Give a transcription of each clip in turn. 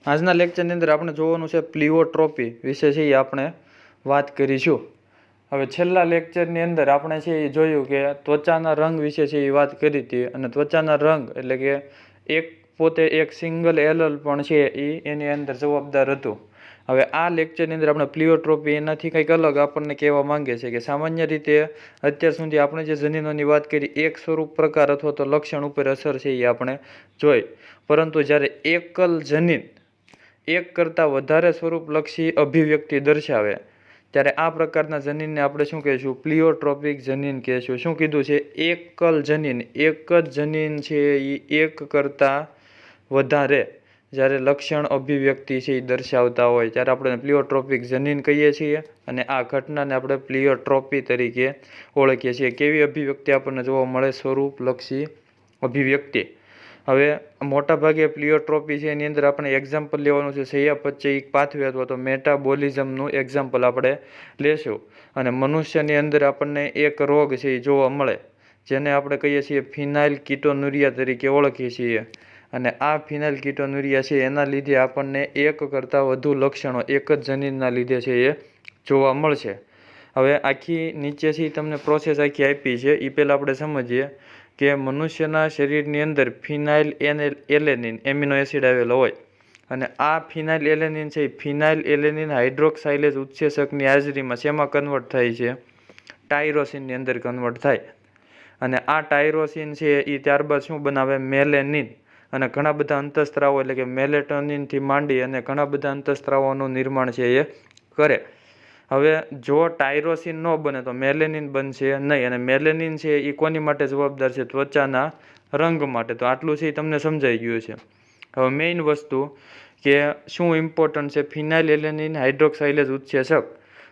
આજના લેક્ચરની અંદર આપણે જોવાનું છે પ્લિઓટ્રોપી વિશે છે એ આપણે વાત કરીશું। હવે છેલ્લા લેક્ચરની અંદર આપણે છે એ જોયું કે ત્વચાના રંગ વિશે છે એ વાત કરી હતી અને ત્વચાના રંગ એટલે કે એક પોતે એક સિંગલ એલલ પણ છે એ એની અંદર જવાબદાર હતું। હવે આ લેક્ચરની અંદર આપણે પ્લિઓટ્રોપી એનાથી કંઈક અલગ આપણને કહેવા માંગે છે કે સામાન્ય રીતે અત્યાર સુધી આપણે જે જનીનોની વાત કરી એક સ્વરૂપ પ્રકાર અથવા તો લક્ષણ ઉપર અસર છે એ આપણે જોઈ, પરંતુ જ્યારે એકલ જનીન એક કરતાં વધારે સ્વરૂપલક્ષી અભિવ્યક્તિ દર્શાવે ત્યારે આ પ્રકારના જનીનને આપણે શું કહીશું? પ્લિઓટ્રોપિક જનીન કહીશું। શું કીધું છે? એકલ જનીન, એક જ જનીન છે એ એક કરતાં વધારે જ્યારે લક્ષણ અભિવ્યક્તિ છે એ દર્શાવતા હોય ત્યારે આપણે પ્લિઓટ્રોપિક જનીન કહીએ છીએ અને આ ઘટનાને આપણે પ્લિઓટ્રોપી તરીકે ઓળખીએ છીએ। કેવી અભિવ્યક્તિ આપણને જોવા મળે? સ્વરૂપલક્ષી અભિવ્યક્તિ। હવે મોટાભાગે પ્લિઓટ્રોપી છે એની અંદર આપણે એક્ઝામ્પલ લેવાનું છે ચયાપચયિક પાથવે અથવા તો મેટાબોલિઝમનું એક્ઝામ્પલ આપણે લેશું। અને મનુષ્યની અંદર આપણને એક રોગ છે એ જોવા મળે જેને આપણે કહીએ છીએ ફિનાઇલ કીટોનુરિયા તરીકે ઓળખીએ છીએ। અને આ ફિનાઇલ કીટોનુરિયા છે એના લીધે આપણને એક કરતાં વધુ લક્ષણો એક જ જનીનના લીધે છે એ જોવા મળશે। હવે આખી નીચેથી તમને પ્રોસેસ આખી આપી છે એ પહેલાં આપણે સમજીએ કે મનુષ્યના શરીરની અંદર ફિનાઇલ એલેનિન એમિનો એસિડ આવેલો હોય અને આ ફિનાઇલ એલેનિન છે ફિનાઇલ એલેનિન હાઇડ્રોક્સાઇલેઝ ઉત્સેચકની હાજરીમાં શેમાં કન્વર્ટ થાય છે? ટાયરોસિનની અંદર કન્વર્ટ થાય અને આ ટાયરોસિન છે એ ત્યારબાદ શું બનાવે? મેલેનિન અને ઘણા બધા અંતઃસ્ત્રાવો એટલે કે મેલેટોનિનથી માંડી અને ઘણા બધા અંતઃસ્ત્રાવોનું નિર્માણ છે એ કરે। હવે જો ટાયરોસિન ન બને તો મેલેનિન બનશે નહીં અને મેલેનિન છે એ કોની માટે જવાબદાર છે? ત્વચાના રંગ માટે। તો આટલું છે એ તમને સમજાઈ ગયું છે। હવે મેઇન વસ્તુ કે શું ઇમ્પોર્ટન્ટ છે? ફિનાઇલ એલેનિન હાઇડ્રોક્સાઇલેઝ ઉત્સેચક।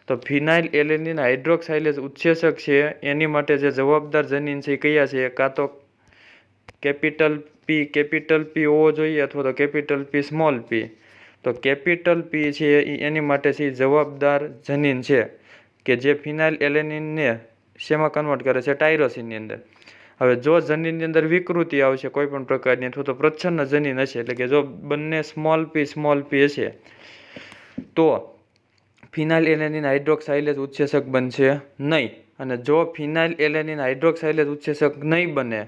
તો ફિનાઇલ એલેનિન હાઇડ્રોક્સાઇલેઝ ઉત્સેચક છે એની માટે જે જવાબદાર જનીન છે એ કયા છે? કાં તો કેપિટલ પી હોવો જોઈએ અથવા તો કેપિટલ પી સ્મોલ પી। તો કેપિટલ પી છે એ એની માટે છે જવાબદાર જનીન છે કે જે ફિનાઇલ એલેનિનને શેમાં કન્વર્ટ કરે છે? ટાયરોસિનની અંદર। હવે જો જનીનની અંદર વિકૃતિ આવશે કોઈ પણ પ્રકારની અથવા તો પ્રચ્છન્ન જનીન હશે એટલે કે જો બંને સ્મોલ પી હશે તો ફિનાઇલ એલેનિન હાઇડ્રોક્સાઇલેઝ ઉત્સેચક બનશે નહીં અને જો ફિનાઇલ એલેનિન હાઇડ્રોક્સાઇલેઝ ઉત્સેચક નહીં બને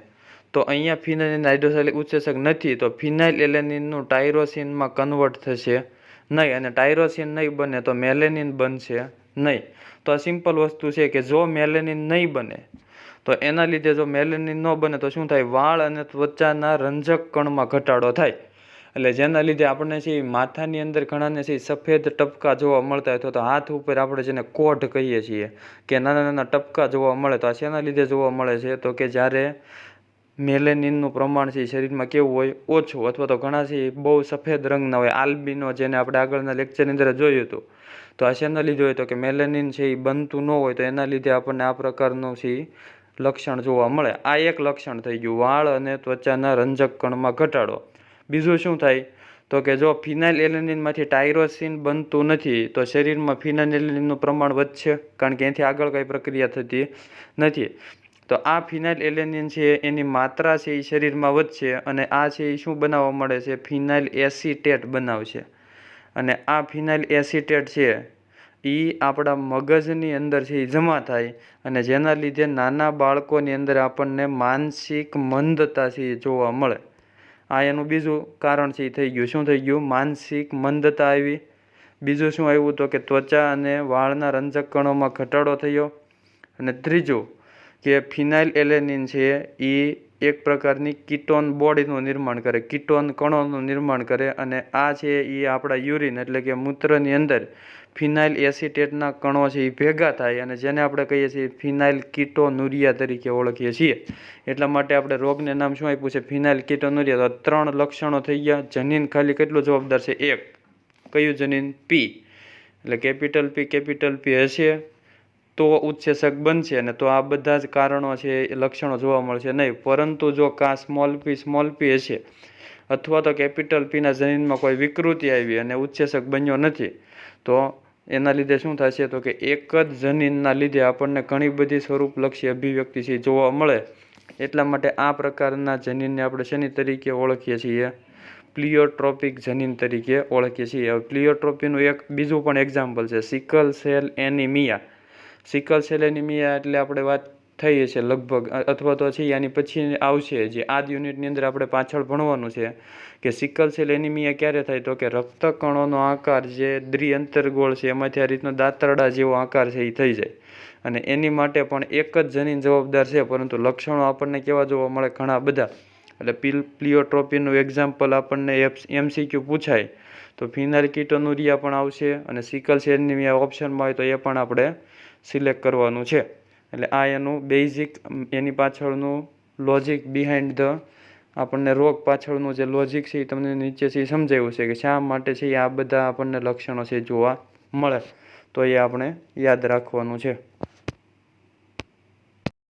તો અહીંયા ફિનાઇલ હાઇડ્રોક્સાઇલેઝ ઉત્સેચક નથી તો ફિનાઇલ એલેનિનનું ટાયરોસિનમાં કન્વર્ટ થશે નહીં અને ટાયરોસિન નહીં બને તો મેલેનિન બનશે નહીં। તો આ સિમ્પલ વસ્તુ છે કે જો મેલેનિન નહીં બને તો એના લીધે જો મેલેનિન ન બને તો શું થાય? વાળ અને ત્વચાના રંજક કણમાં ઘટાડો થાય એટલે જેના લીધે આપણને છે માથાની અંદર ઘણાને છે સફેદ ટપકા જોવા મળતા હોય તો હાથ ઉપર આપણે જેને કોઢ કહીએ છીએ કે નાના નાના ટપકા જોવા મળે તો આ શેના લીધે જોવા મળે છે? તો કે જ્યારે મેલેનિનનું પ્રમાણ છે શરીરમાં કેવું હોય? ઓછું અથવા તો ઘણા છે બહુ સફેદ રંગના હોય આલ્બિનો જેને આપણે આગળના લેક્ચરની અંદર જોયું હતું। તો આ શેના લીધે હોય? તો કે મેલેનિન છે એ બનતું ન હોય તો એના લીધે આપણને આ પ્રકારનું છે લક્ષણ જોવા મળે। આ એક લક્ષણ થઈ ગયું વાળ અને ત્વચાના રંજક કણમાં ઘટાડો। બીજું શું થાય? તો કે જો ફિનાઇલ એલેનિનમાંથી ટાયરોસિન બનતું નથી તો શરીરમાં ફિનાઇલ એલેનિનનું પ્રમાણ વધશે કારણ કે એનાથી આગળ કંઈ પ્રક્રિયા થતી નથી। તો આ ફિનાઇલ એલેનિન છે એની માત્રા છે એ શરીરમાં વધશે અને આ છે એ શું બનાવવા મળે છે? ફિનાઇલ એસિટેટ બનાવશે અને આ ફિનાઇલ એસિટેટ છે એ આપણા મગજની અંદર છે એ જમા થાય અને જેના લીધે નાના બાળકોની અંદર આપણને માનસિક મંદતા છે એ જોવા મળે। આ એનું બીજું કારણ છે એ થઈ ગયું। શું થઈ ગયું? માનસિક મંદતા આવી। બીજું શું આવ્યું? તો કે ત્વચા અને વાળના રંજક કણોમાં ઘટાડો થયો અને ત્રીજું કે ફિનાઇલ એલેનિન છે એ એક પ્રકારની કીટોન બોડીનું નિર્માણ કરે કીટોન કણોનું નિર્માણ કરે અને આ છે એ આપણા યુરિન એટલે કે મૂત્રની અંદર ફિનાઇલ એસિટેટના કણો છે એ ભેગા થાય અને જેને આપણે કહીએ છીએ ફિનાઇલ કીટોનુરિયા તરીકે ઓળખીએ છીએ। એટલા માટે આપણે રોગને નામ શું આપ્યું છે? ફિનાઇલ કીટોનુરિયા। તો 3 લક્ષણો થઈ ગયા। જનીન ખાલી કેટલું જવાબદાર છે? એક। કયું જનીન? પી એટલે કેપિટલ પી હશે તો ઉત્સેચક બનશે અને તો આ બધા જ કારણો છે એ લક્ષણો જોવા મળશે નહીં, પરંતુ જો કાં સ્મોલ પી હશે અથવા તો કેપિટલ પીના જનીનમાં કોઈ વિકૃતિ આવી અને ઉત્સેચક બન્યો નથી તો એના લીધે શું થશે? તો કે એક જ જનીનના લીધે આપણને ઘણી બધી સ્વરૂપલક્ષી અભિવ્યક્તિ છે જોવા મળે। એટલા માટે આ પ્રકારના જનીનને આપણે શેની તરીકે ઓળખીએ છીએ? પ્લિયોટ્રોપિક જનીન તરીકે ઓળખીએ છીએ. હવે પ્લિયોટ્રોપીનું એક બીજું પણ એક્ઝામ્પલ છે sickle cell anaemia. Sickle cell anaemia એટલે આપણે વાત થઈ છે લગભગ, અથવા તો છે આની પછી આવશે જે આ યુનિટની અંદર આપણે પાછળ ભણવાનું છે કે સિકલ સેલ એનિમિયા ક્યારે થાય, તો કે રક્તકણોનો આકાર જે દ્વિઅંતરગોળ છે એમાંથી આ રીતનો દાંતરડા જેવો આકાર છે એ થઈ જાય. અને એની માટે પણ એક જ જનીન જવાબદાર છે, પરંતુ લક્ષણો આપણને કેવા જોવા મળે, ઘણા બધા. એટલે પ્લિયોટ્રોપીનું એક્ઝામ્પલ આપણને MCQ પૂછાય તો ફિનાઇલકીટોનુરિયા પણ આવશે, અને સિકલ સેલ એનિમિયા ઓપ્શનમાં હોય તો એ પણ આપણે સિલેક્ટ કરવાનું છે. એટલે આ એનું બેઝિક, એની પાછળનું લોજિક બિહાઇન્ડ ધ આપણને રોગ પાછળનું જે લોજિક છે એ તમને નીચેથી સમજાવ્યું છે કે શા માટે છે આ બધા આપણને લક્ષણો છે જોવા મળે, તો એ આપણે યાદ રાખવાનું છે.